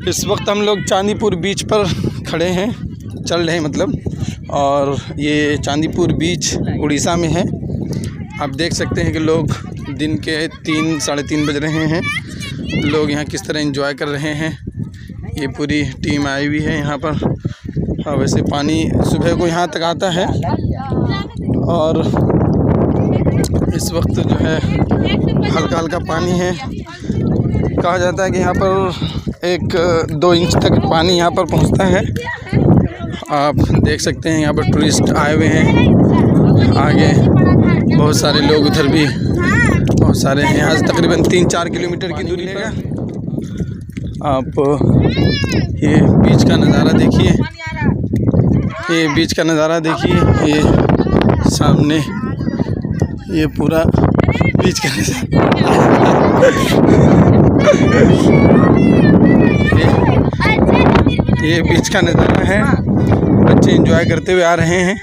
इस वक्त हम लोग चांदीपुर बीच पर खड़े हैं, चल रहे हैं मतलब। और ये चांदीपुर बीच उड़ीसा में है। आप देख सकते हैं कि लोग दिन के 3 साढ़े 3 बज रहे हैं। लोग यहाँ किस तरह एंजॉय कर रहे हैं। ये पूरी टीम आई हुई है यहाँ पर। हाँ, वैसे पानी सुबह को यहाँ तक आता है और इस वक्त जो है हल्का हल्का पानी है। कहा जाता है कि यहाँ पर 1-2 इंच तक पानी यहाँ पर पहुँचता है। आप देख सकते हैं यहाँ पर टूरिस्ट आए हुए हैं। आगे बहुत सारे लोग, उधर भी बहुत सारे हैं। यहाँ से तकरीबन 3-4 किलोमीटर की दूरी है। आप ये बीच का नज़ारा देखिए, ये बीच का नज़ारा देखिए। ये सामने ये पूरा बीच का ये बीच का नज़ारा है। बच्चे एंजॉय करते हुए आ रहे हैं।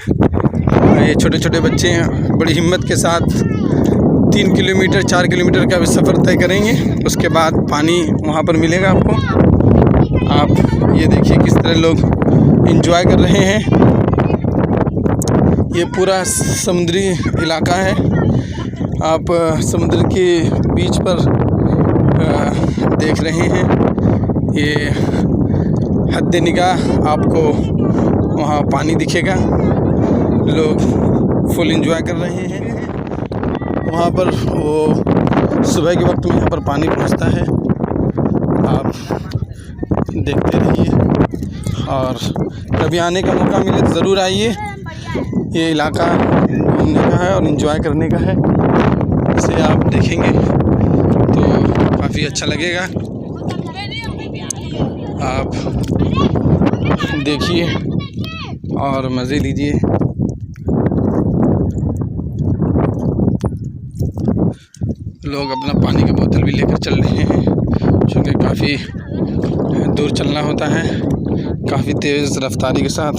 ये छोटे छोटे बच्चे बड़ी हिम्मत के साथ 3 किलोमीटर 4 किलोमीटर का भी सफ़र तय करेंगे। उसके बाद पानी वहाँ पर मिलेगा आपको। आप ये देखिए किस तरह लोग एंजॉय कर रहे हैं। ये पूरा समुद्री इलाका है। आप समुद्र के बीच पर देख रहे हैं। ये हद निगाह आपको वहाँ पानी दिखेगा। लोग फुल एंजॉय कर रहे हैं। वहाँ पर वो सुबह के वक्त में यहाँ पर पानी पहुँचता है। आप देखते रहिए और कभी आने का मौका मिले तो ज़रूर आइए। ये इलाका घूमने का है और एंजॉय करने का है। इसे आप देखेंगे तो काफ़ी अच्छा लगेगा। आप देखिए और मज़े लीजिए। लोग अपना पानी की बोतल भी लेकर चल रहे हैं, क्योंकि काफ़ी दूर चलना होता है, काफ़ी तेज़ रफ्तारी के साथ।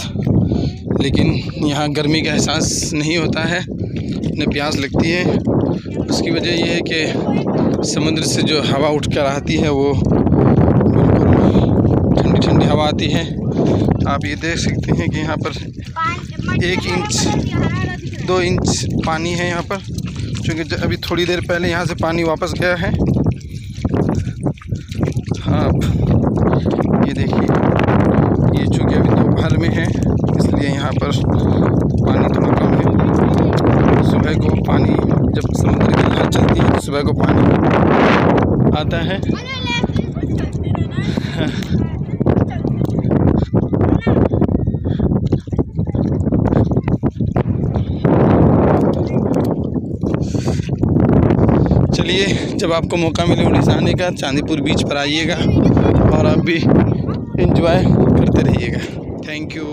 लेकिन यहाँ गर्मी का एहसास नहीं होता है, न प्यास लगती है। उसकी वजह यह है कि समुद्र से जो हवा उठ कर आती है वो ठंडी ठंडी हवा आती है। आप ये देख सकते हैं कि यहाँ पर 1 इंच 2 इंच पानी है यहाँ पर, क्योंकि अभी थोड़ी देर पहले यहाँ से पानी वापस गया है। आप ये देखिए, ये चूँकि अभी दोपहर में है इसलिए यहाँ पर पानी थोड़ा कम है। सुबह को पानी, जब समुद्र की लहर चलती है तो सुबह को पानी आता है। चलिए, जब आपको मौका मिले उड़ीसा आने का, चांदीपुर बीच पर आइएगा और आप भी एंजॉय करते रहिएगा। Thank you.